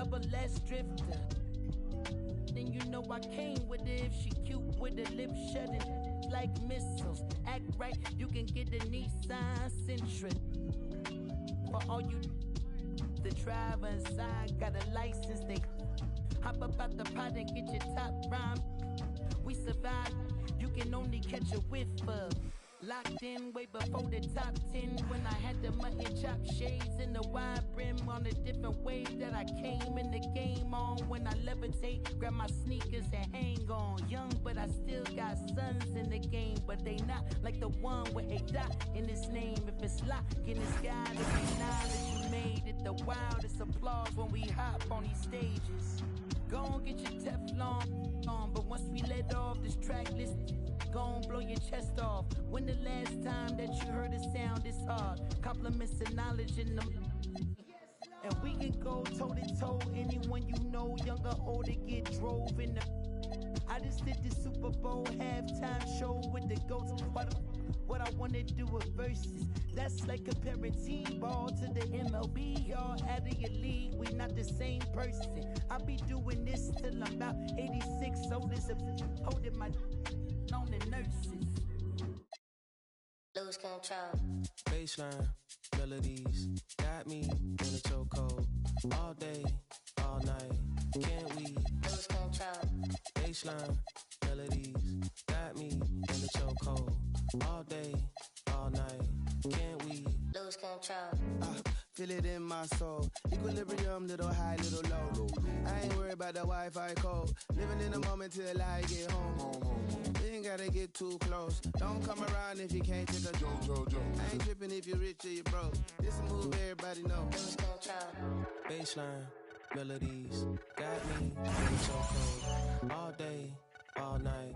double S drifter. Then you know I came with it. If she cute with her lips shutting like missiles. Act right, you can get a Nissan Sentra. For all you, the driver inside got a license. They hop up out the pot and get your top rhyme. We survive, you can only catch a whiff of. Locked in way before the top 10 when I had the mutton chop shades and the wide brim on a different wave that I came in the game on. When I levitate, grab my sneakers and hang on. Young, but I still got sons in the game, but they not like the one with a dot in his name. If it's locked in the sky, to be knowledge you made it. The wildest applause when we hop on these stages. Go on, get your Teflon on, but once we let off this track list, go on, blow your chest off. When the last time that you heard a sound this hard? Compliments and knowledge in them. And we can go toe-to-toe. Anyone you know, young or old, to get drove in the. I just did the Super Bowl halftime show with the GOATs. What I wanna do with verses. That's like comparing T-ball to the MLB. Y'all out of your league, we not the same person. I'll be doing this till I'm about 86. Old as a holding my on the nurses. Lose control. Baseline, melodies, got me in a chokehold. All day, all night, can't we? Lose control. Baseline, melodies, got me in a chokehold. All day, all night, can't we? Lose control. Feel it in my soul. Equilibrium, little high, little low. I ain't worried about the Wi-Fi code. Living in the moment till I get home. You ain't gotta get too close. Don't come around if you can't take a joke. I ain't tripping if you're rich or you broke. This a move everybody know. Lose control. Baseline, melodies, got me in a chokehold. All day, all night.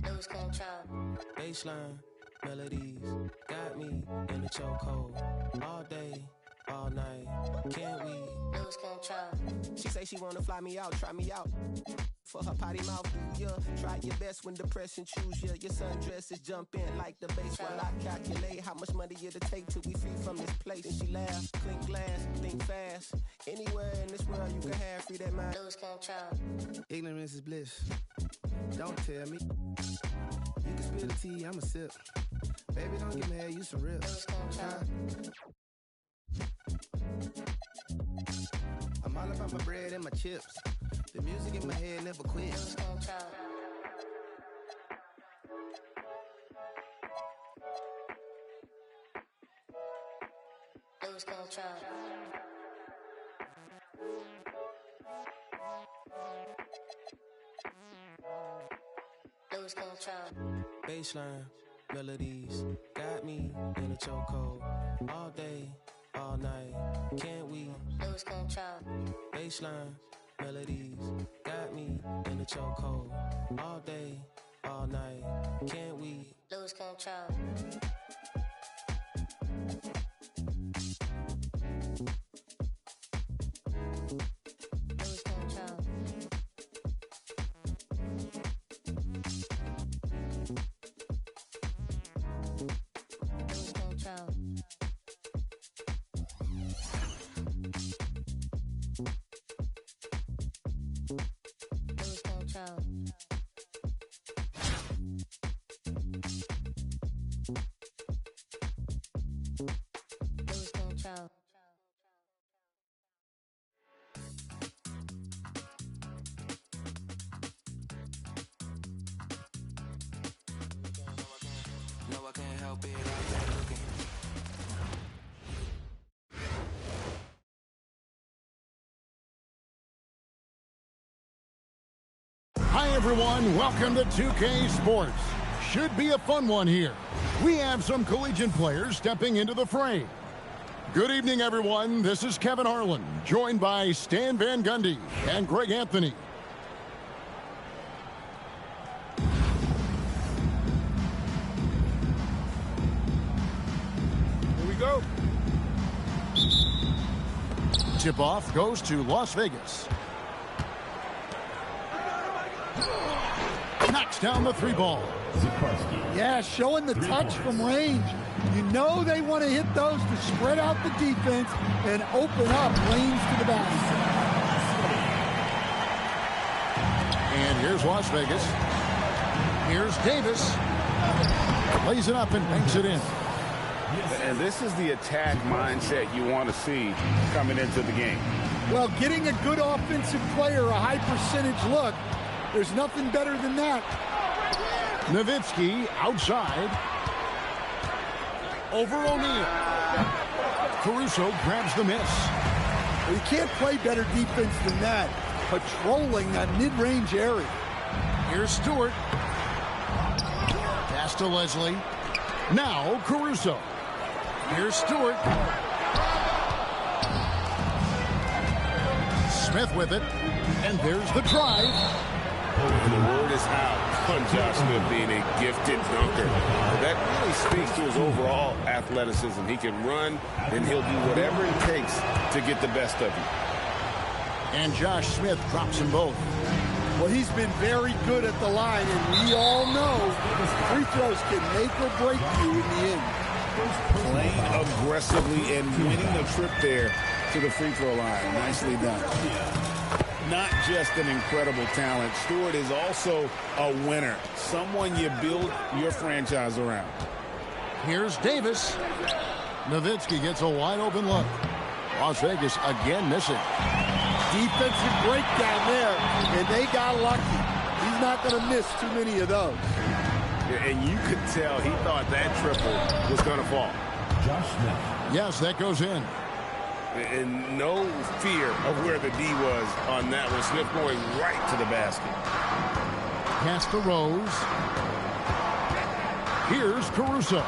Lose control. Baseline, melodies, got me in a chokehold. All day, all night, can't we? Lose control. She say she wanna fly me out, try me out. For her potty mouth, do ya? Try your best when depression choose ya. Your sundresses jump in like the bass while I calculate how much money it'll take till we free from this place. And she laugh, clink glass, think fast. Anywhere in this world you can have free that mind. Lose control. Ignorance is bliss. Don't tell me. You can spill the tea, I'ma sip. Baby, don't get mad, you some rip. Lose control. I'm all about my bread and my chips. The music in my head never quits. Lose control. Lose control. Lose control. Baseline, melodies, got me in a chokehold. All day, all night, can't we? Lose control. Baseline, melodies, got me in a chokehold. All day, all night, can't we? Lose control. Lose control. Lose control. Lose control. Lose control. No, I can't help it, I kept looking. Hi everyone, welcome to 2K Sports. Should be a fun one here. We have some collegiate players stepping into the fray. Good evening everyone, this is Kevin Harlan, joined by Stan Van Gundy and Greg Anthony. Here we go. Tip-off goes to Las Vegas. Knocks down the three ball. Yeah, showing the touch from range. You know they want to hit those to spread out the defense and open up lanes to the basket. Here's Las Vegas. Here's Davis. Lays it up and banks it in. And this is the attack mindset you want to see coming into the game. Well, getting a good offensive player a high percentage look, there's nothing better than that. Nowitzki outside. Over O'Neal. Caruso grabs the miss. Well, you can't play better defense than that. Patrolling that mid-range area. Here's Stewart. Pass to Leslie. Now Caruso. Here's Stewart. Smith with it. And there's the drive. And the word is out on Josh Smith being a gifted dunker. That really speaks to his overall athleticism. He can run, and he'll do whatever it takes to get the best of you. And Josh Smith drops them both. Well, he's been very good at the line, and we all know free throws can make or break you in the end. Playing aggressively and winning the trip there to the free throw line. Nicely done. Not just an incredible talent, Stewart is also a winner. Someone you build your franchise around. Here's Davis. Nowitzki gets a wide open look. Las Vegas again missing. Defensive breakdown there, and they got lucky. He's not going to miss too many of those. And you could tell he thought that triple was going to fall. Josh Smith. Yes, that goes in. And no fear of where the D was on that one. Smith going right to the basket. Pass to Rose. Here's Caruso.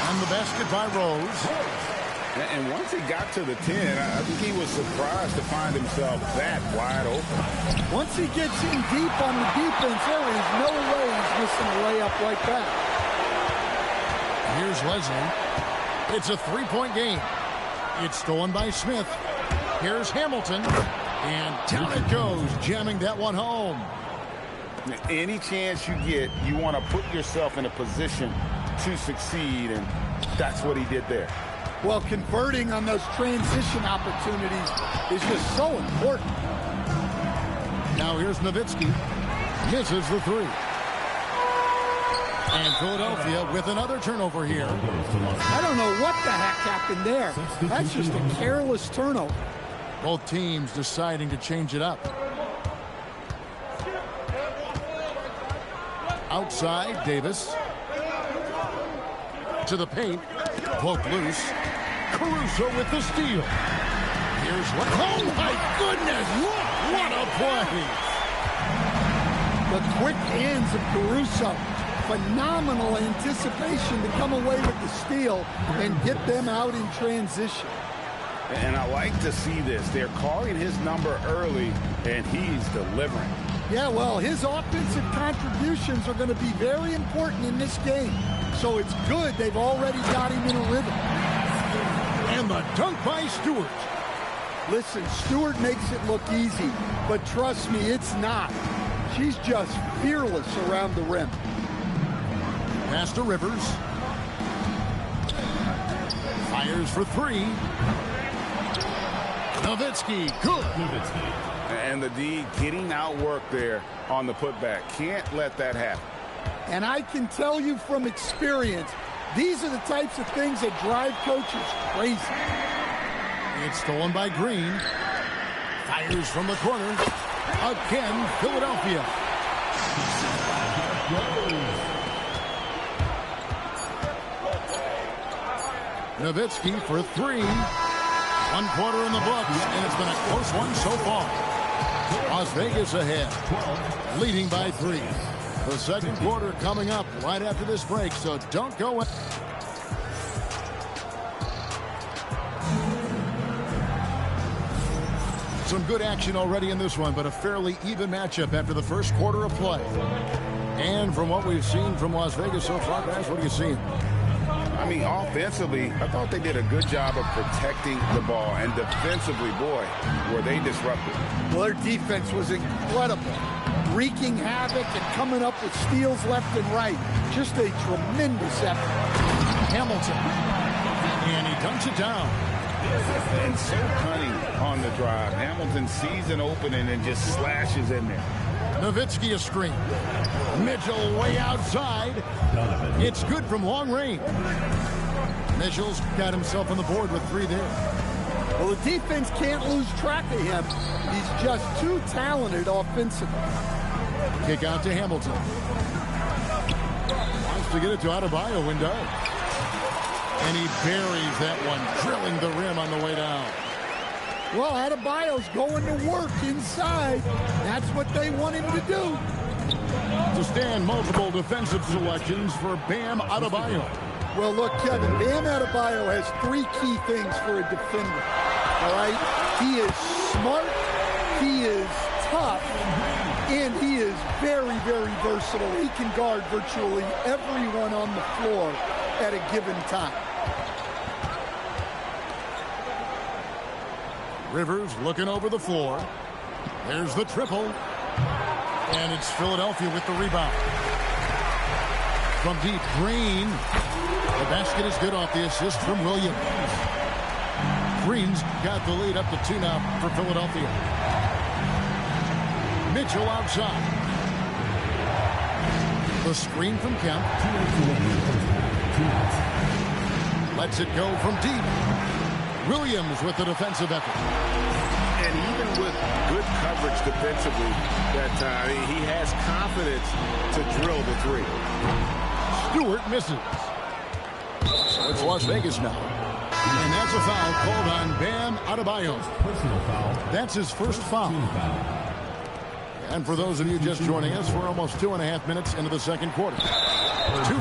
And the basket by Rose. And once he got to the 10, I think he was surprised to find himself that wide open. Once he gets in deep on the defense, there is no way he's missing a layup like that. Here's Leslie. It's a three-point game. It's stolen by Smith. Here's Hamilton. And down it goes, jamming that one home. Any chance you get, you want to put yourself in a position to succeed, and that's what he did there. Well, converting on those transition opportunities is just so important. Now here's Nowitzki. Misses the three. And Philadelphia with another turnover here. I don't know what the heck happened there. That's just a careless turnover. Both teams deciding to change it up. Outside, Davis. To the paint. Poke loose. Caruso with the steal. Here's what? Oh my goodness! What a play! The quick hands of Caruso. Phenomenal anticipation to come away with the steal and get them out in transition. And I like to see this. They're calling his number early, and he's delivering. Yeah, well, his offensive contributions are going to be very important in this game. So it's good they've already got him in a rhythm. And the dunk by Stewart. Listen, Stewart makes it look easy, but trust me, it's not. She's just fearless around the rim. Pass to Rivers. Fires for three. Nowitzki, good. And the D getting outworked there on the putback. Can't let that happen. And I can tell you from experience, these are the types of things that drive coaches crazy. It's stolen by Green. Fires from the corner. Again, Philadelphia. Nowitzki for three. 1 quarter in the books, and it's been a close one so far. Las Vegas ahead, leading by 3. The second quarter coming up right after this break, so don't go away. Some good action already in this one, but a fairly even matchup after the first quarter of play. And from what we've seen from Las Vegas so far, guys, what are you seeing? I mean, offensively, I thought they did a good job of protecting the ball. And defensively, boy, were they disruptive. Well, their defense was incredible. Wreaking havoc and coming up with steals left and right. Just a tremendous effort. Hamilton. And he dunks it down. And so cunning on the drive. Hamilton sees an opening and just slashes in there. Nowitzki a screen. Mitchell way outside. It's good from long range. Mitchell's got himself on the board with 3 there. Well, the defense can't lose track of him. He's just too talented offensively. Kick out to Hamilton. Wants to get it to Adebayo and does. And he buries that one, drilling the rim on the way down. Well, Adebayo's going to work inside. That's what they want him to do. To stand multiple defensive selections for Bam Adebayo. Well, look, Kevin, Bam Adebayo has 3 key things for a defender. All right? He is smart, he is tough, and he is very, very versatile. He can guard virtually everyone on the floor at a given time. Rivers looking over the floor. There's the triple. And it's Philadelphia with the rebound. From deep, Green. The basket is good off the assist from Williams. Green's got the lead up to 2 now for Philadelphia. Mitchell outside. The screen from Kemp. Lets it go from deep. Williams with the defensive effort. And even with good coverage defensively that time, he has confidence to drill the 3. Stewart misses. So it's Las Vegas now. And that's a foul called on Bam Adebayo. That's his first foul. And for those of you just joining us, we're almost 2.5 minutes into the second quarter. 2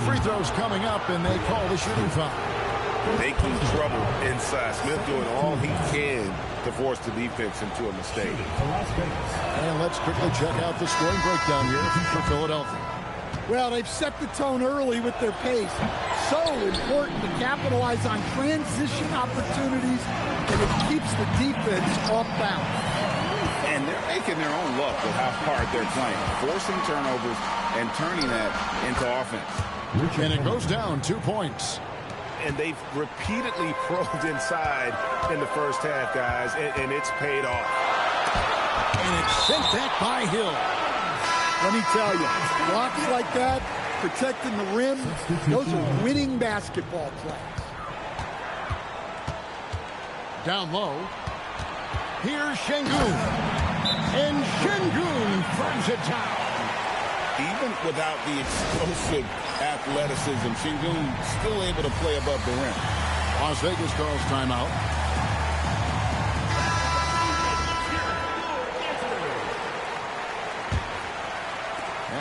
free throws coming up, and they call the shooting foul. Making trouble inside. Smith doing all he can to force the defense into a mistake. And let's quickly check out the scoring breakdown here for Philadelphia. Well, they've set the tone early with their pace. So important to capitalize on transition opportunities, and it keeps the defense off balance. And they're making their own luck with how hard they're playing, forcing turnovers and turning that into offense. And it goes down 2 points. And they've repeatedly probed inside in the first half, guys, and it's paid off. And it's sent back by Hill. Let me tell you, blocks like that, protecting the rim, those are winning basketball plays. Down low. Here's Şengün. And Şengün throws it down. Even without the explosive athleticism, Şengün still able to play above the rim. Las Vegas calls timeout.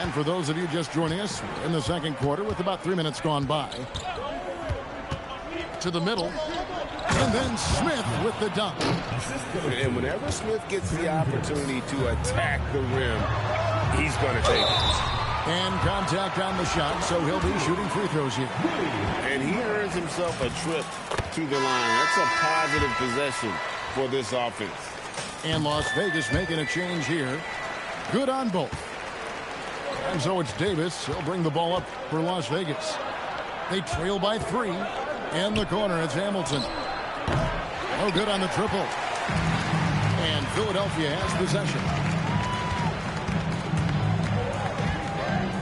And for those of you just joining us in the second quarter with about 3 minutes gone by. To the middle. And then Smith with the dunk. And whenever Smith gets the opportunity to attack the rim, he's going to take it. And contact on the shot, so he'll be shooting free throws here. And he earns himself a trip to the line. That's a positive possession for this offense. And Las Vegas making a change here. Good on both. And so it's Davis. He'll bring the ball up for Las Vegas. They trail by 3. In the corner, it's Hamilton. No good on the triple. And Philadelphia has possession.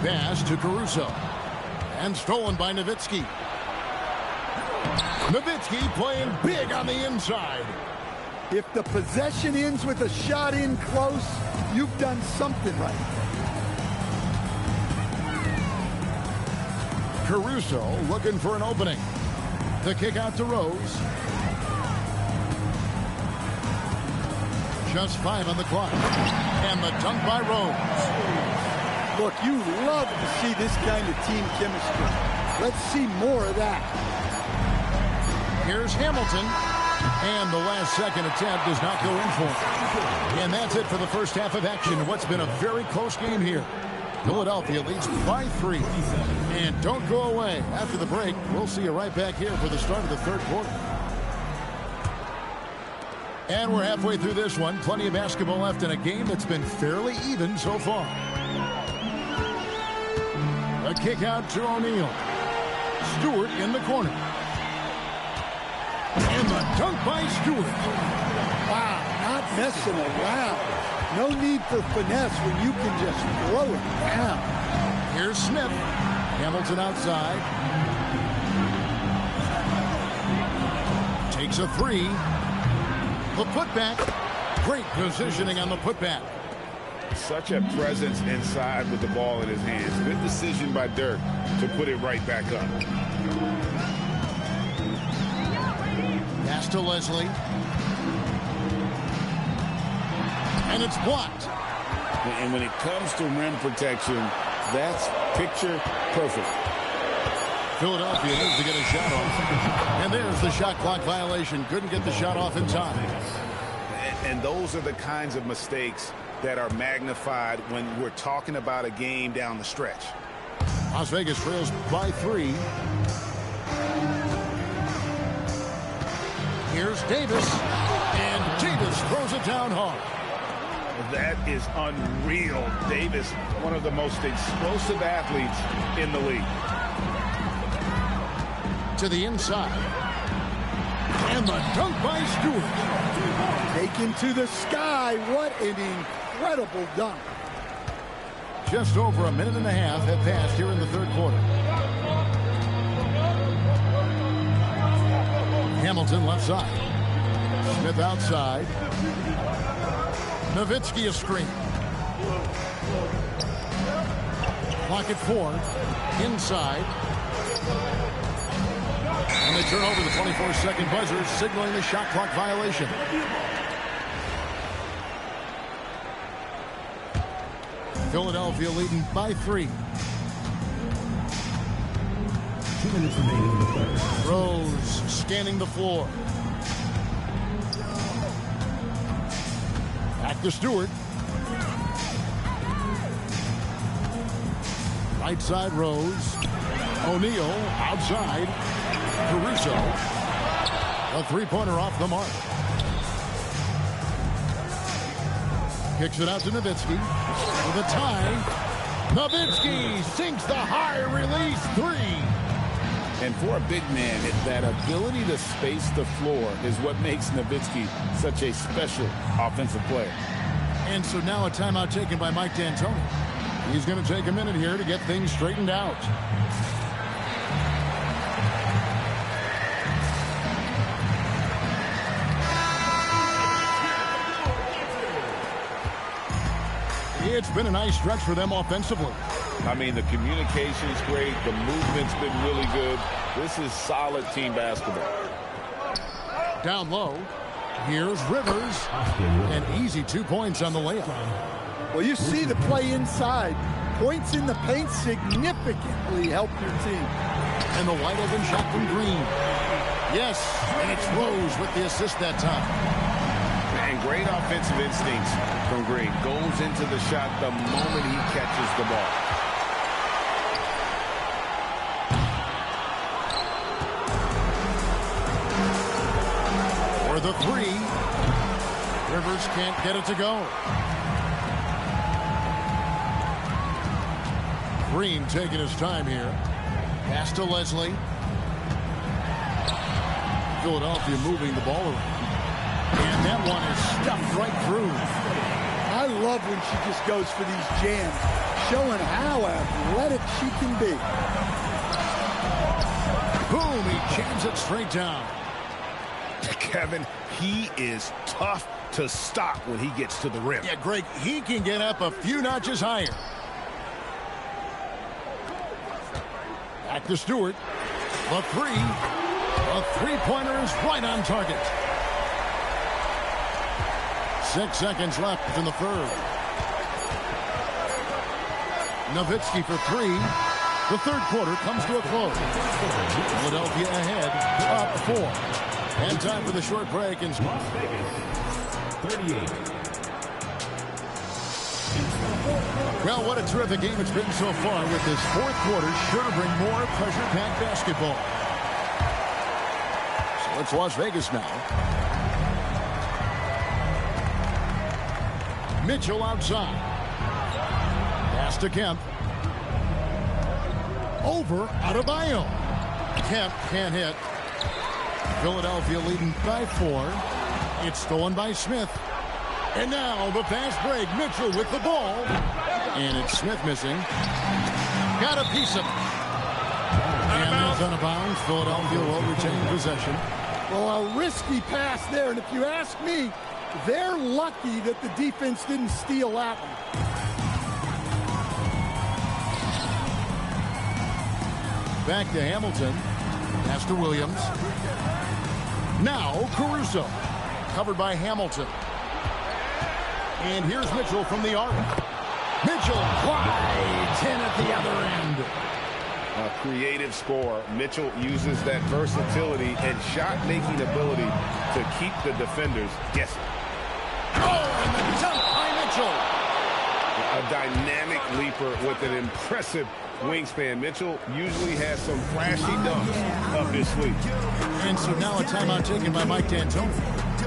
Pass to Caruso. And stolen by Nowitzki. Nowitzki playing big on the inside. If the possession ends with a shot in close, you've done something right. Caruso looking for an opening. The kick out to Rose. Just 5 on the clock. And the dunk by Rose. Look, you love to see this kind of team chemistry. Let's see more of that. Here's Hamilton. And the last second attempt does not go in for him. And that's it for the first half of action. What's been a very close game here. Philadelphia leads by 3. And don't go away. After the break, we'll see you right back here for the start of the third quarter. And we're halfway through this one. Plenty of basketball left in a game that's been fairly even so far. A kick out to O'Neal. Stewart in the corner. And the dunk by Stewart. Wow, not messing around. No need for finesse when you can just throw it down. Here's Smith. Hamilton outside. Takes a three. The putback. Great positioning on the putback. Such a presence inside with the ball in his hands. Good decision by Dirk to put it right back up. Pass to Leslie. And it's blocked. And when it comes to rim protection, that's picture perfect. Philadelphia needs to get a shot off. And there's the shot clock violation. Couldn't get the shot off in time. And those are the kinds of mistakes that are magnified when we're talking about a game down the stretch. Las Vegas trails by 3. Here's Davis. And Davis throws it down hard. That is unreal. Davis, one of the most explosive athletes in the league. To the inside. And the dunk by Stewart. Taken to the sky. What an incredible dunk. Just over a minute and a half have passed here in the third quarter. Hamilton left side. Smith outside. Nowitzki a screen. Clock at 4. Inside. And they turn over the 24-second buzzer, signaling the shot clock violation. Philadelphia leading by 3. 2 minutes remaining in the third. Rose scanning the floor. Back to Stewart. Right side Rose. O'Neal outside. Caruso. A three-pointer off the mark. Kicks it out to Nowitzki. With a tie. Nowitzki sinks the high release 3. And for a big man, that ability to space the floor is what makes Nowitzki such a special offensive player. And so now a timeout taken by Mike D'Antoni. He's going to take a minute here to get things straightened out. It's been a nice stretch for them offensively. I mean, the communication's great. The movement's been really good. This is solid team basketball. Down low. Here's Rivers. An easy 2 points on the layup. Well, you see the play inside. Points in the paint significantly help your team. And the wide open shot from Green. Yes, and it's Rose with the assist that time. And great offensive instincts from Green. Goes into the shot the moment he catches the ball. For the 3. Rivers can't get it to go. Green taking his time here. Pass to Leslie. Philadelphia moving the ball around. And that one is stuffed right through. I love when she just goes for these jams, showing how athletic she can be. Boom, he jams it straight down. Kevin, he is tough to stop when he gets to the rim. Yeah, Greg, he can get up a few notches higher. Back to Stewart. The 3. A three-pointer is right on target. 6 seconds left in the third. Nowitzki for 3. The third quarter comes to a close. Philadelphia ahead, up 4. And time for the short break. And Las Vegas, 38. well, what a terrific game it's been so far, with this fourth quarter sure to bring more pressure-packed basketball. So it's Las Vegas now. Mitchell outside. Pass to Kemp. Over Adebayo. Kemp can't hit. Philadelphia leading by 4. It's stolen by Smith. And now the fast break. Mitchell with the ball. And it's Smith missing. Got a piece of it. And that's out of bounds. Philadelphia will retain possession. Well, a risky pass there. And if you ask me, they're lucky that the defense didn't steal that one. Back to Hamilton. Pass to Williams. Now Caruso. Covered by Hamilton. And here's Mitchell from the arc. Mitchell glides in at the other end. A creative scorer. Mitchell uses that versatility and shot-making ability to keep the defenders guessing. Oh, and the dunk by Mitchell. A dynamic leaper with an impressive wingspan. Mitchell usually has some flashy dunks up his sleeve. And so now a timeout taken by Mike D'Antoni.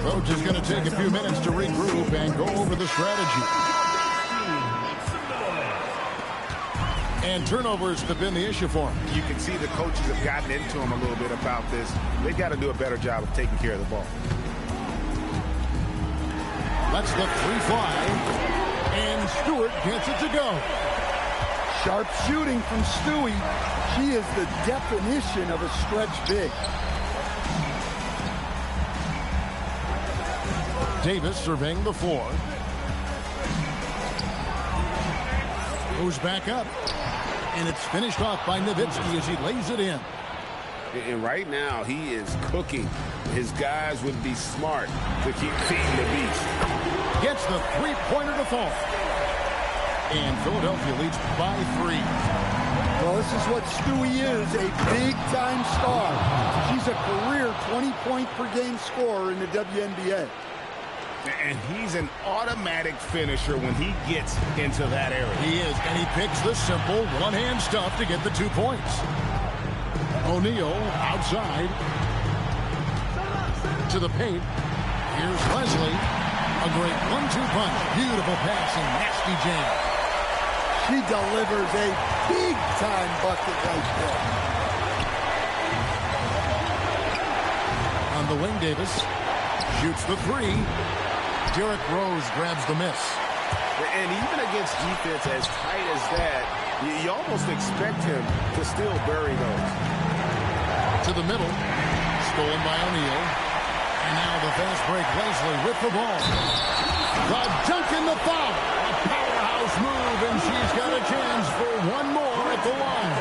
Coach is going to take a few minutes to regroup and go over the strategy. And turnovers have been the issue for him. You can see the coaches have gotten into him a little bit about this. They've got to do a better job of taking care of the ball. Let's the three fly. And Stewart gets it to go. Sharp shooting from Stewie. She is the definition of a stretch big. Davis surveying the floor. Goes back up. And it's finished off by Nowitzki as he lays it in. And right now, he is cooking. His guys would be smart to keep feeding the beast. Gets the three-pointer to fall. And Philadelphia leads by 3. Well, this is what Stewie is, a big-time star. She's a career 20-point-per-game scorer in the WNBA. And he's an automatic finisher when he gets into that area. He is, and he picks the simple one-hand stuff to get the 2 points. O'Neal outside to the paint. Here's Leslie. A great 1-2 punch. Beautiful pass and nasty jam. She delivers a big-time bucket right there. On the wing, Davis shoots the 3. Derrick Rose grabs the miss. And even against defense as tight as that, you almost expect him to still bury those. To the middle. Stolen by O'Neal. And now the fast break. Leslie with the ball. The dunk in the foul. A powerhouse move, and she's got a chance for one more at the line.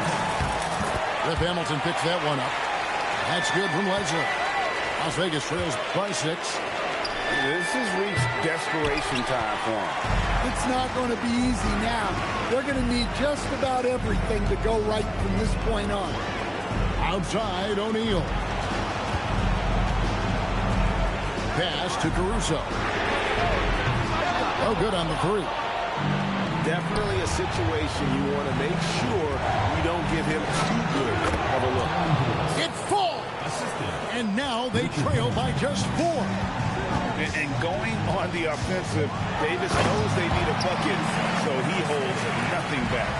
Rip Hamilton picks that one up. That's good from Leslie. Las Vegas trails by 6. This has reached desperation time for him. It's not going to be easy now. They're going to need just about everything to go right from this point on. Outside, O'Neal. Pass to Caruso. Oh, good on the 3. Definitely a situation you want to make sure you don't give him too good of a look. It falls! And now they trail by just 4. And going on the offensive, Davis knows they need a bucket, so he holds nothing back.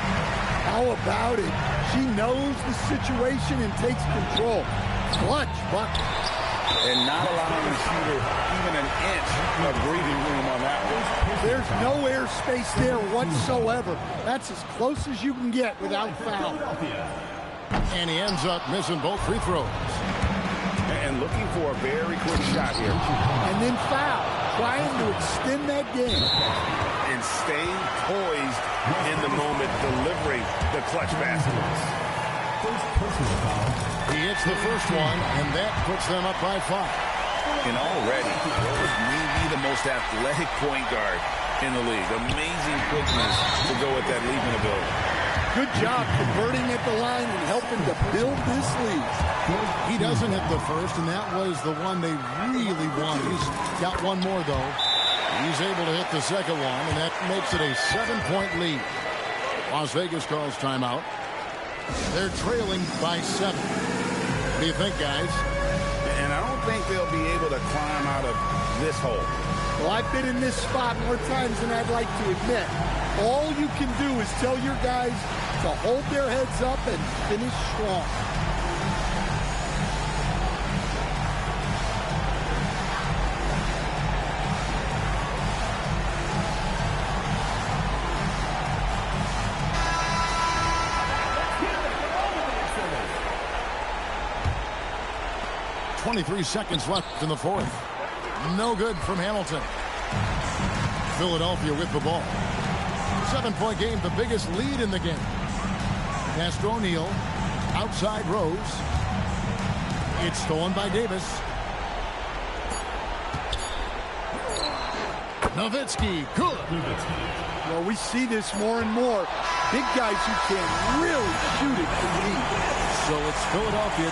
How about it? She knows the situation and takes control. Clutch bucket. And not allowing the shooter even an inch of breathing room on that one. There's no airspace there whatsoever. That's as close as you can get without foul. And he ends up missing both free throws. And looking for a very quick shot here. And then foul. Trying to extend that game. And staying poised in the moment, delivering the clutch basket. He hits the first one, and that puts them up by 5. And already, Rose may be the most athletic point guard in the league. Amazing quickness to go with that leaping ability. Good job converting at the line and helping to build this lead. He doesn't hit the first, and that was the one they really wanted. He's got one more, though. He's able to hit the second one, and that makes it a 7-point lead. Las Vegas calls timeout. They're trailing by 7. What do you think, guys? And I don't think they'll be able to climb out of this hole. Well, I've been in this spot more times than I'd like to admit. All you can do is tell your guys to hold their heads up and finish strong. 23 seconds left in the fourth. No good from Hamilton. Philadelphia with the ball. 7-point game, the biggest lead in the game. Pass to O'Neal. Outside Rose. It's stolen by Davis. Nowitzki, good. Well, we see this more and more. Big guys who can really shoot it from deep. So it's Philadelphia.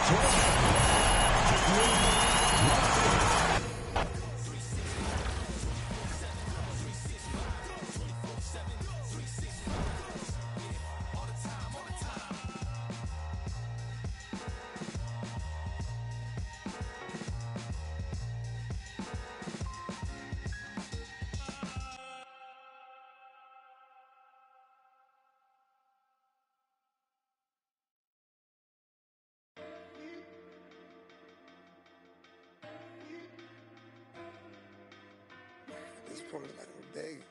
This point is like I'm begging.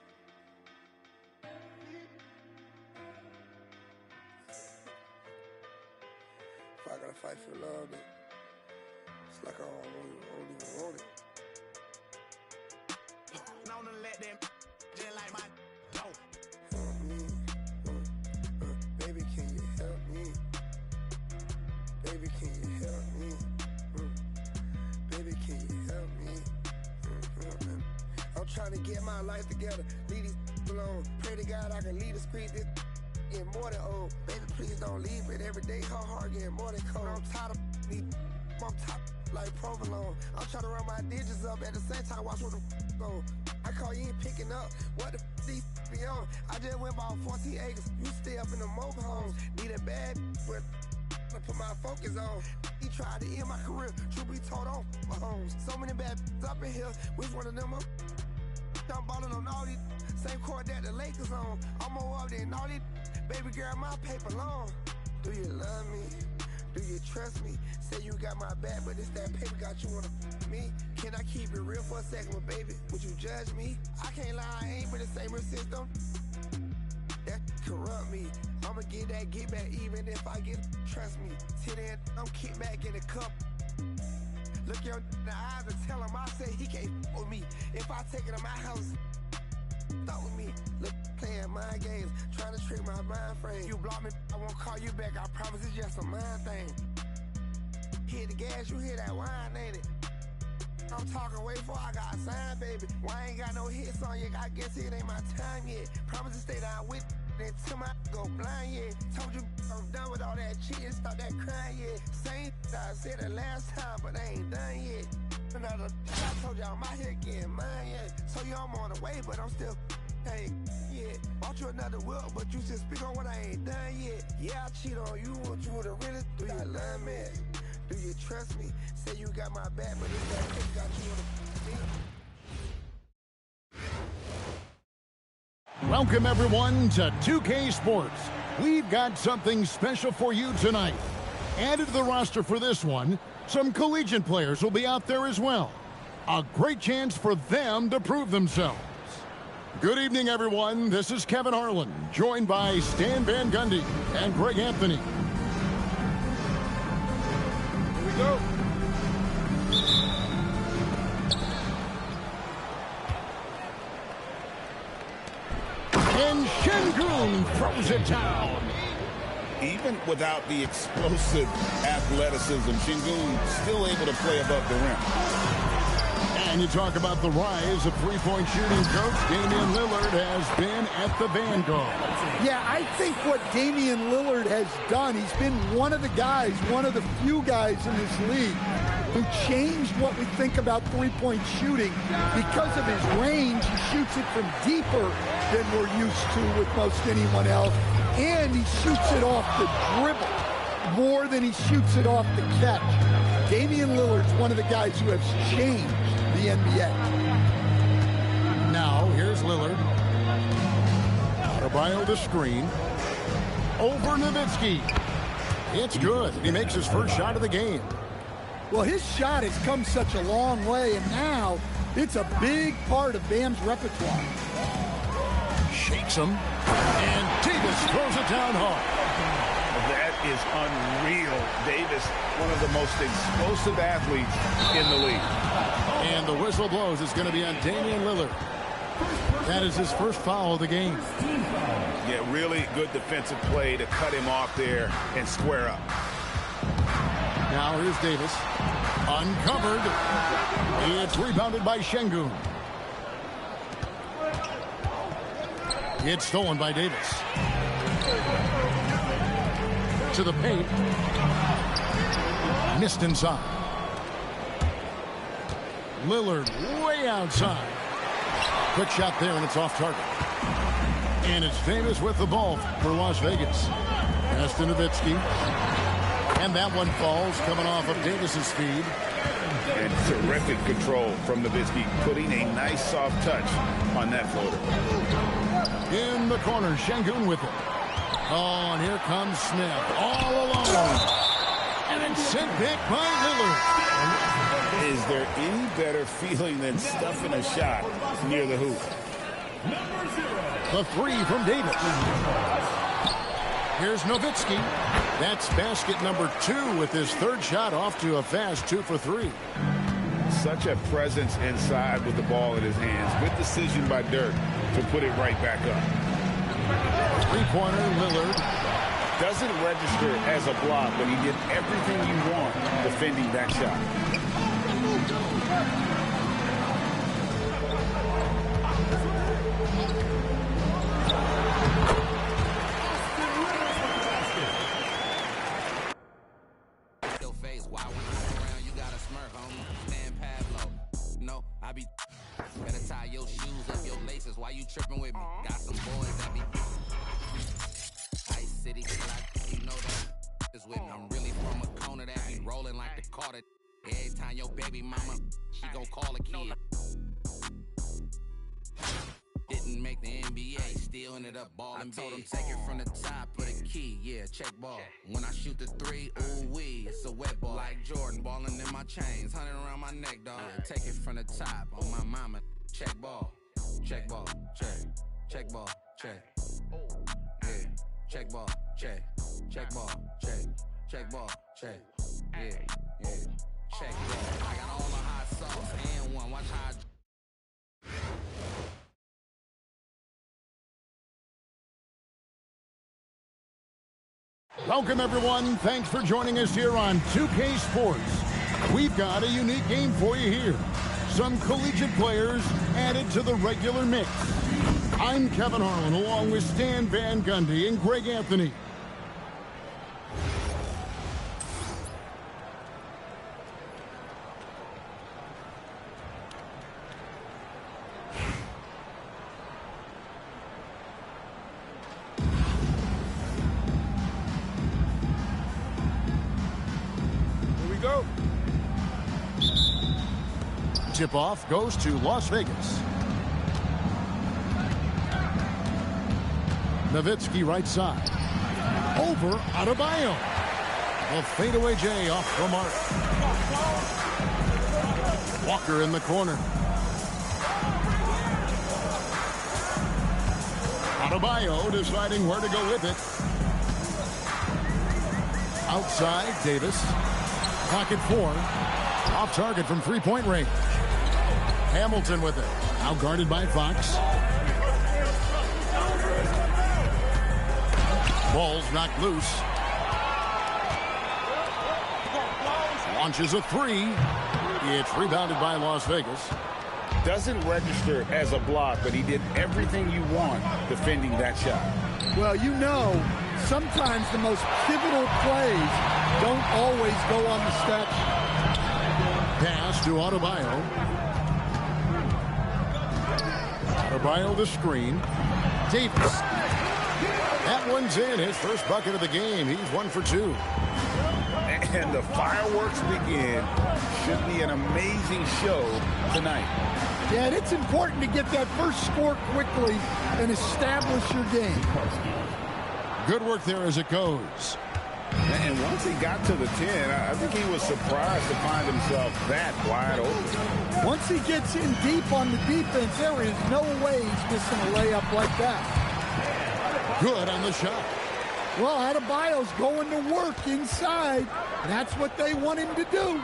If I gotta fight for love, then it's like I don't even want it. Known to let them just like my dope. Help me. Baby, can you help me? Baby, can you help me? Baby, can you help me? I'm trying to get my life together, leave these alone. Pray to God I can lead the street, this getting more than old. Baby, please don't leave it. Every day, hard getting more than cold. I'm tired of these, I'm top like provolone. I'm trying to run my digits up at the same time, watch where the go. I call you ain't picking up, what the these be on? I just went about 14 acres, you stay up in the mobile homes. Need a bad, but I put my focus on. He tried to end my career, truth be told on my homes. So many bad up in here, which one of them up? I'm ballin' on all these, same court that the Lakers on. I'm more up than all these, baby girl, my paper long. Do you love me? Do you trust me? Say you got my back, but it's that paper got you wanna me. Can I keep it real for a second, but baby, would you judge me? I can't lie, I ain't been the same system. That corrupt me. I'ma get that get back even if I get, trust me. Till then, I'm kick back in the cup. Look you in the eyes and tell him I say he can't f with me. If I take it to my house, stop with me. Look, playing mind games, trying to trick my mind frame. You block me, I won't call you back. I promise it's just a mind thing. Hit the gas, you hear that wine, ain't it? I'm talking way before I got signed, baby. Why I ain't got no hits on you? I guess it ain't my time yet. Promise to stay down with until my go blind, yeah. Told you I'm done with all that cheating, stop that crying, yeah. Same I said it last time, but I ain't done yet. Another I told y'all I'm out here getting mine, yeah. So you I'm on the way, but I'm still hey, yeah. Bought you another whip, but you still speak on what I ain't done yet. Yeah, I cheat on you, want you to really do you love me? Do you trust me? Say you got my back, but it's that thing got you on the Welcome, everyone, to 2K Sports. We've got something special for you tonight. Added to the roster for this one, some collegiate players will be out there as well. A great chance for them to prove themselves. Good evening, everyone. This is Kevin Harlan, joined by Stan Van Gundy and Greg Anthony. Here we go. And Şengün throws it down. Even without the explosive athleticism, Şengün still able to play above the rim. And you talk about the rise of three-point shooting, coach. Damian Lillard has been at the vanguard. Yeah, I think what Damian Lillard has done, he's been one of the guys, one of the few guys in this league who changed what we think about three-point shooting. Because of his range, he shoots it from deeper than we're used to with most anyone else. And he shoots it off the dribble more than he shoots it off the catch. Damian Lillard's one of the guys who has changed the NBA. Now, here's Lillard. Adebayo the screen. Over Nowitzki. It's good. He makes his first shot of the game. Well, his shot has come such a long way, and now it's a big part of Bam's repertoire. Shakes him. And Davis throws it down hard. That is unreal. Davis, one of the most explosive athletes in the league. And the whistle blows. It's going to be on Damian Lillard. That is his first foul of the game. Yeah, really good defensive play to cut him off there and square up. Now here's Davis. Uncovered. It's rebounded by Şengün. It's stolen by Davis. To the paint. Missed inside. Lillard way outside. Quick shot there, and it's off target. And it's Davis with the ball for Las Vegas. Pass to Nowitzki. And that one falls, coming off of Davis's feed. And terrific control from Nowitzki, putting a nice soft touch on that floater. In the corner, Şengün with it. Oh, and here comes Smith, all alone. And it's sent back by Lillard. Is there any better feeling than stuffing a shot near the hoop? The three from Davis. Here's Nowitzki. That's basket number 2 with his third shot off to a fast 2 for 3. Such a presence inside with the ball in his hands. Good decision by Dirk to put it right back up. Three-pointer, Lillard. Doesn't register as a block, but he did everything you want defending that shot. Your face, why when I'm around you gotta smirk, homie? Stand Pablo. No, I be better tie your shoes up, your laces. Why you tripping with me? Got some boys that be Ice City, you know that is with me. I'm really from a corner that be rolling like the Carter. Every time your baby mama, she gon' call a kid. Didn't make the NBA, still ended up balling. I told him take it from the top, put a key, yeah, check ball. When I shoot the 3, ooh wee, it's a wet ball. Like Jordan, balling in my chains, 100 around my neck, dog. Take it from the top, on my mama, check ball, check, check ball, check. Yeah, check ball, check ball, check ball, check. Yeah. Check ball. I got all the hot sauce and one. Watch how I... Welcome, everyone. Thanks for joining us here on 2K Sports. We've got a unique game for you here. Some collegiate players added to the regular mix. I'm Kevin Harlan, along with Stan Van Gundy and Greg Anthony. Tip-off goes to Las Vegas. Nowitzki right side. Over Adebayo. A fadeaway J off the mark. Walker in the corner. Adebayo deciding where to go with it. Outside, Davis. Pocket 4. Off target from three-point range. Hamilton with it. Now guarded by Fox. Ball's knocked loose. Launches a 3. It's rebounded by Las Vegas. Doesn't register as a block, but he did everything you want defending that shot. Well, you know, sometimes the most pivotal plays don't always go on the stat sheet. Pass to Adebayo. Adebayo the screen. Davis. That one's in. His first bucket of the game. He's 1 for 2. And the fireworks begin. Should be an amazing show tonight. Yeah, and it's important to get that first score quickly and establish your game. Good work there as it goes. And once he got to the 10, I think he was surprised to find himself that wide open. Once he gets in deep on the defense, there is no way he's missing a layup like that. Good on the shot. Well, Adebayo's going to work inside. That's what they want him to do.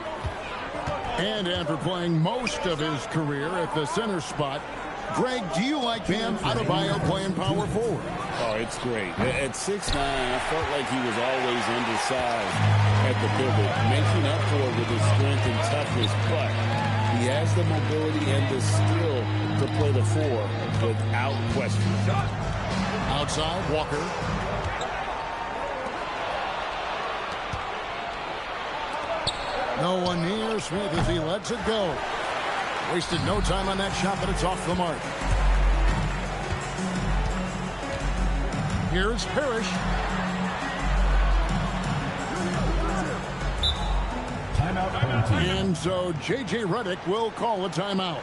And after playing most of his career at the center spot, Greg, do you like Bam Adebayo playing power forward? Oh, it's great. At 6'9", I felt like he was always undersized at the pivot, making up for it with his strength and toughness, but he has the mobility and the skill to play the 4 without question. Outside, Walker. No one near Smith as he lets it go. Wasted no time on that shot, but it's off the mark. Here's Parrish. Timeout. And so J.J. Redick will call a timeout.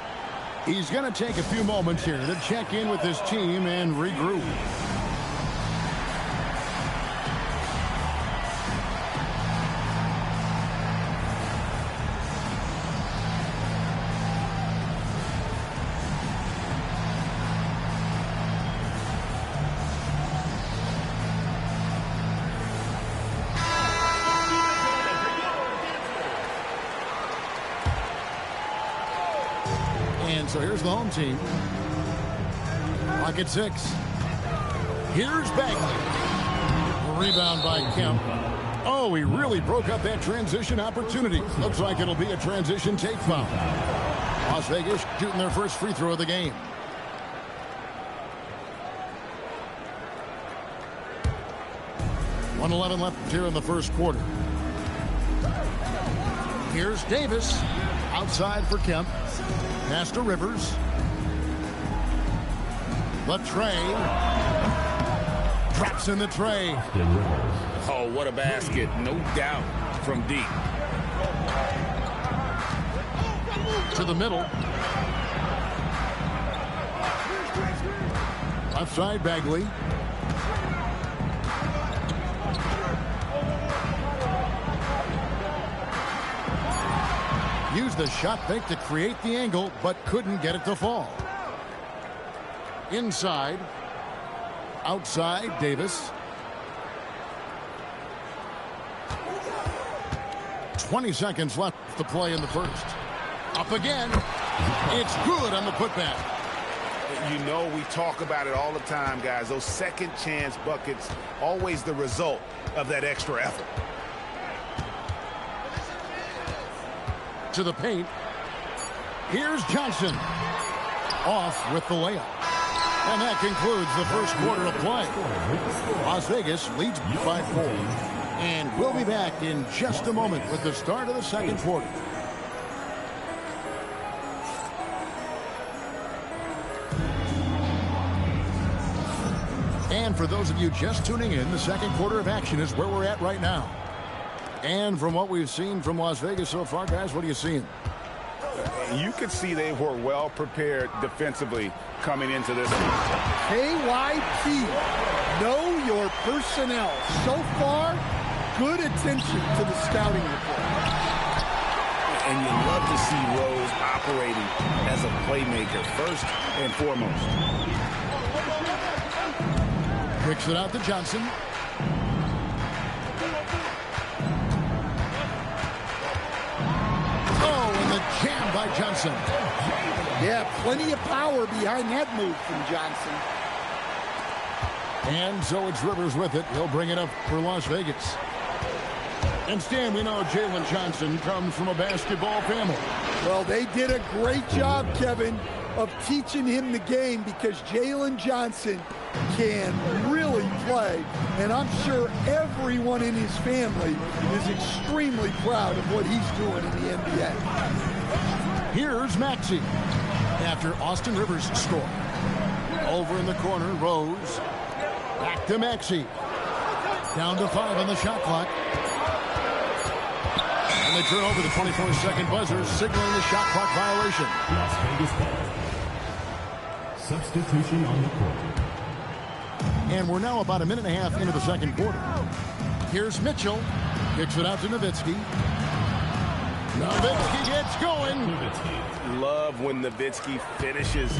He's going to take a few moments here to check in with his team and regroup. So here's the home team. Clock at 6. Here's Bagley. Rebound by Kemp. Oh, he really broke up that transition opportunity. Looks like it'll be a transition take foul. Las Vegas shooting their first free throw of the game. .111 left here in the first quarter. Here's Davis. Outside for Kemp. Pass to Rivers. The tray. Drops in the tray. Oh, what a basket. No doubt from deep. To the middle. Left side, Bagley. Used the shot fake to create the angle, but couldn't get it to fall. Inside. Outside, Davis. 20 seconds left to play in the first. Up again. It's good on the putback. You know, we talk about it all the time, guys. Those second chance buckets, always the result of that extra effort. To the paint. Here's Johnson. Off with the layup. And that concludes the first quarter of play. Las Vegas leads by 4. And we'll be back in just a moment with the start of the second quarter. And for those of you just tuning in, the second quarter of action is where we're at right now. And from what we've seen from Las Vegas so far, guys, what are you seeing? You could see they were well prepared defensively coming into this. KYP, know your personnel. So far, good attention to the scouting report. And you love to see Rose operating as a playmaker first and foremost. Kicks it out to Johnson. Jam by Johnson. Yeah, plenty of power behind that move from Johnson. And so it's Rivers with it. He'll bring it up for Las Vegas. And Stan, we know Jalen Johnson comes from a basketball family. Well, they did a great job, Kevin, of teaching him the game because Jalen Johnson can really play. And I'm sure everyone in his family is extremely proud of what he's doing in the NBA. Here's Maxey after Austin Rivers scored. Over in the corner, Rose. Back to Maxey. Down to 5 on the shot clock. And they turn over the 24-second buzzer, signaling the shot clock violation. Las Vegas ball. Substitution on the court. And we're now about a minute and a half into the second quarter. Here's Mitchell. Kicks it out to Nowitzki. Nowitzki gets going. Love when Nowitzki finishes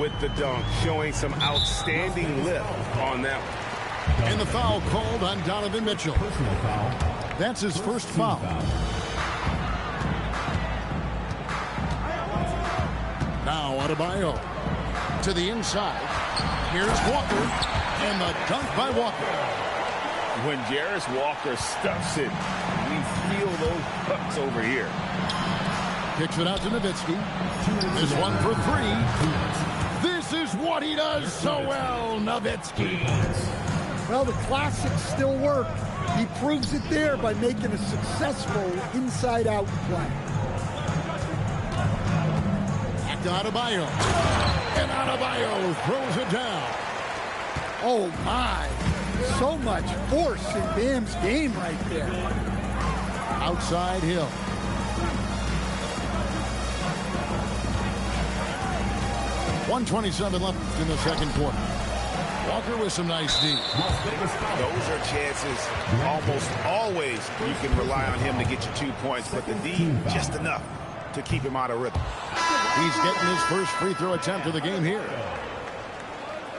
with the dunk, showing some outstanding lift on that one. And the foul called on Donovan Mitchell. Personal foul. That's his first foul. Now Adebayo to the inside. Here's Walker, and the dunk by Walker. When Jarris Walker stuffs it, we feel those hooks over here. Kicks it out to Nowitzki. This one for three. This is what he does so well, Nowitzki. Well, the classics still work. He proves it there by making a successful inside-out play. Back to Adebayo. And Adebayo throws it down. Oh, my. So much force in Bam's game right there. Outside Hill. .127 left in the second quarter. Walker with some nice D. Those are chances almost always you can rely on him to get you 2 points, but the D just enough to keep him out of rhythm. He's getting his first free throw attempt of the game here.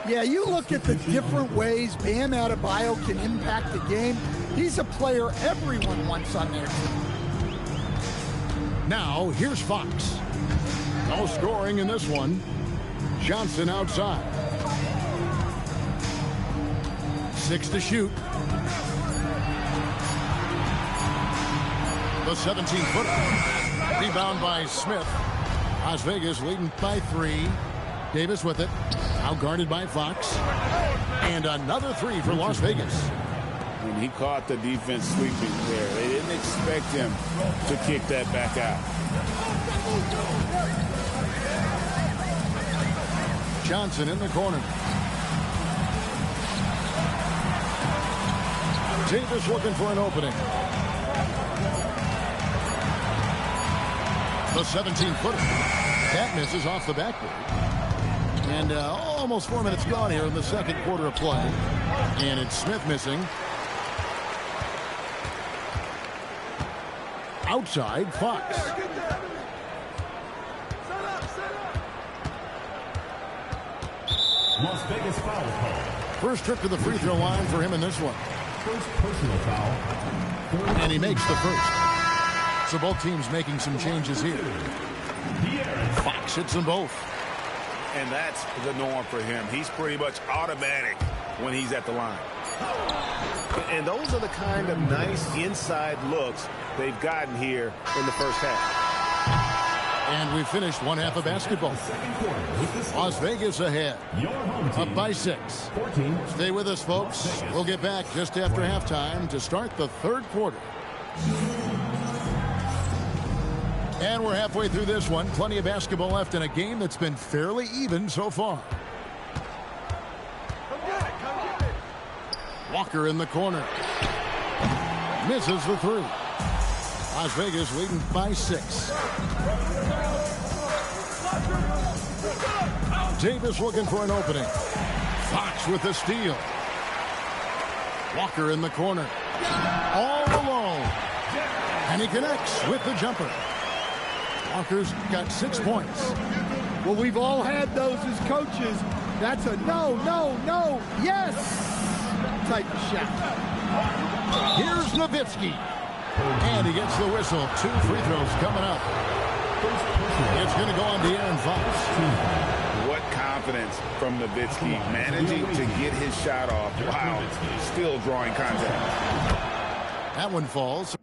Yeah, you look at the different ways Bam Adebayo can impact the game. He's a player everyone wants on their team. Now, here's Fox. No scoring in this one. Johnson outside. 6 to shoot. The 17-footer. Rebound by Smith. Las Vegas leading by 3. Davis with it. Out guarded by Fox. And another 3 for Las Vegas. When he caught the defense sleeping there, they didn't expect him to kick that back out. Johnson in the corner. Davis looking for an opening. The 17-footer. That misses off the backboard. And almost 4 minutes gone here in the second quarter of play. And it's Smith missing. Outside, Fox. Las Vegas foul call. First trip to the free throw line for him in this one. First personal foul. And he makes the first. So both teams making some changes here. Fox hits them both. And that's the norm for him. He's pretty much automatic when he's at the line. And those are the kind of nice inside looks they've gotten here in the first half. And we finished one half of basketball. Las Vegas ahead. Up by 6. Stay with us, folks. We'll get back just after halftime to start the third quarter. And we're halfway through this one. Plenty of basketball left in a game that's been fairly even so far. Walker in the corner. Misses the 3. Las Vegas leading by 6. Davis looking for an opening. Fox with the steal. Walker in the corner. All alone. And he connects with the jumper. Walker's got 6 points. Well, we've all had those as coaches. That's a no, no, no, yes type of shot. Here's Nowitzki. And he gets the whistle. 2 free throws coming up. It's going to go on De'Aaron Fox. What confidence from Nowitzki, managing to get his shot off while still drawing contact. That one falls.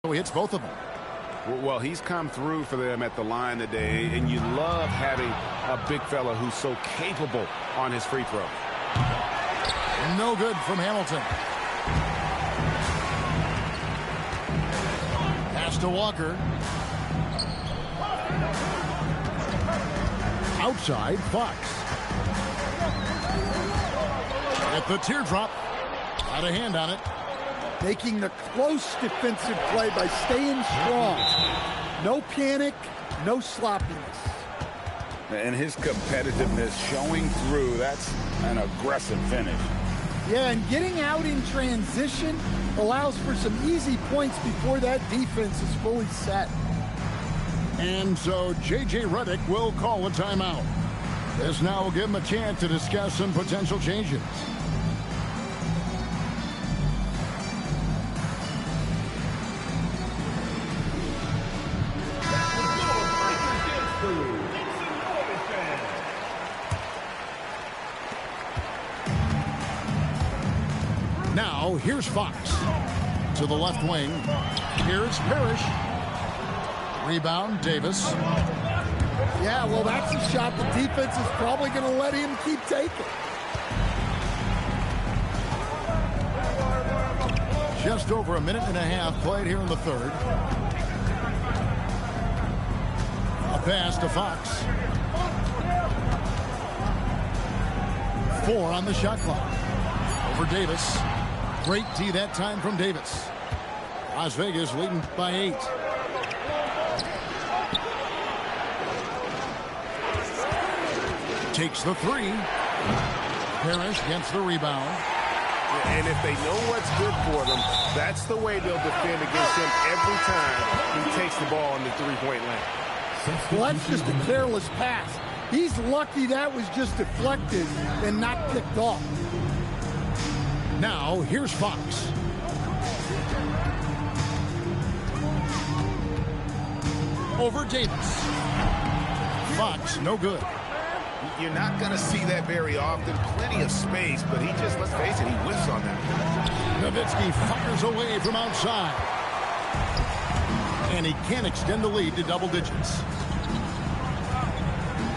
He hits both of them. Well, he's come through for them at the line today, and you love having a big fella who's so capable on his free throw. No good from Hamilton. Pass to Walker. Outside, Fox. At the teardrop. Got a hand on it. Making the close defensive play by staying strong. No panic, no sloppiness. And his competitiveness showing through. That's an aggressive finish. Yeah, and getting out in transition allows for some easy points before that defense is fully set. And so J.J. Redick will call a timeout. This now will give him a chance to discuss some potential changes. Now, here's Fox. To the left wing. Here's Parrish. Rebound, Davis. Yeah, well, that's a shot the defense is probably going to let him keep taking. Just over a minute and a half played here in the third. A pass to Fox. 4 on the shot clock. Over Davis. Great D that time from Davis. Las Vegas leading by 8. Takes the 3. Parrish gets the rebound. And if they know what's good for them, that's the way they'll defend against him every time he takes the ball in the three-point line. Well, that's just a careless pass. He's lucky that was just deflected and not picked off. Now, here's Fox. Over Davis. Fox, no good. You're not going to see that very often. Plenty of space, but he just, let's face it, he whiffs on that. Nowitzki fires away from outside. And he can't extend the lead to double digits.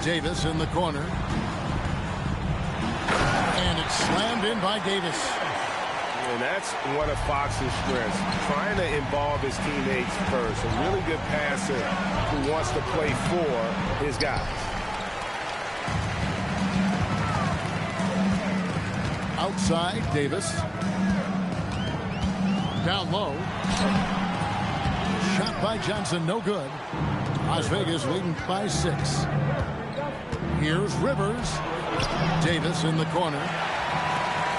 Davis in the corner. And it's slammed in by Davis. And that's one of Fox's strengths, trying to involve his teammates first. A really good passer who wants to play for his guys. Outside, Davis. Down low. Shot by Johnson, no good. Las Vegas leading by 6. Here's Rivers. Davis in the corner.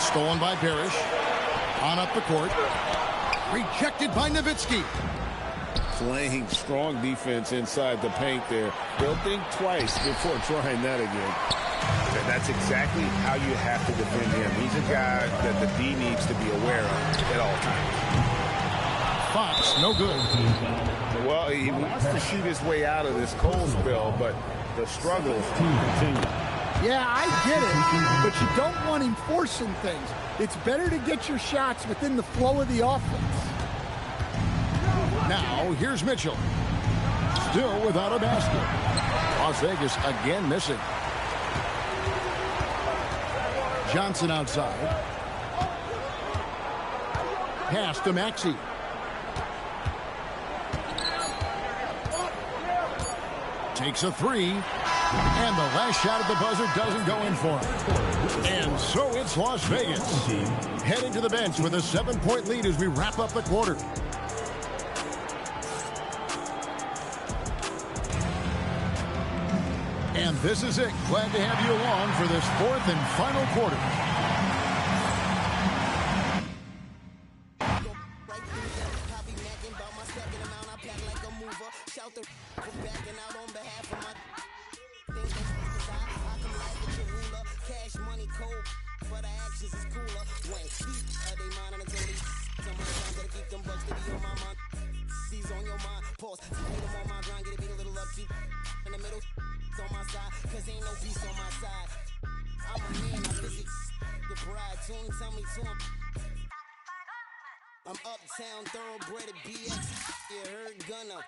Stolen by Parrish. On up the court. Rejected by Nowitzki. Playing strong defense inside the paint there. They'll think twice before trying that again. And that's exactly how you have to defend him. He's a guy that the D needs to be aware of at all times. Fox, no good. Well, he wants to shoot his way out of this cold spell, but the struggles continue. Yeah, I get it, but you don't want him forcing things. It's better to get your shots within the flow of the offense. Now, here's Mitchell. Still without a basket. Las Vegas again missing. Johnson outside. Pass to Maxey. Takes a 3. And the last shot at the buzzer doesn't go in for him. And so it's Las Vegas. Heading to the bench with a 7-point lead as we wrap up the quarter. And this is it. Glad to have you along for this 4th and final quarter. I'm uptown, thoroughbred at BX. You heard Gunna.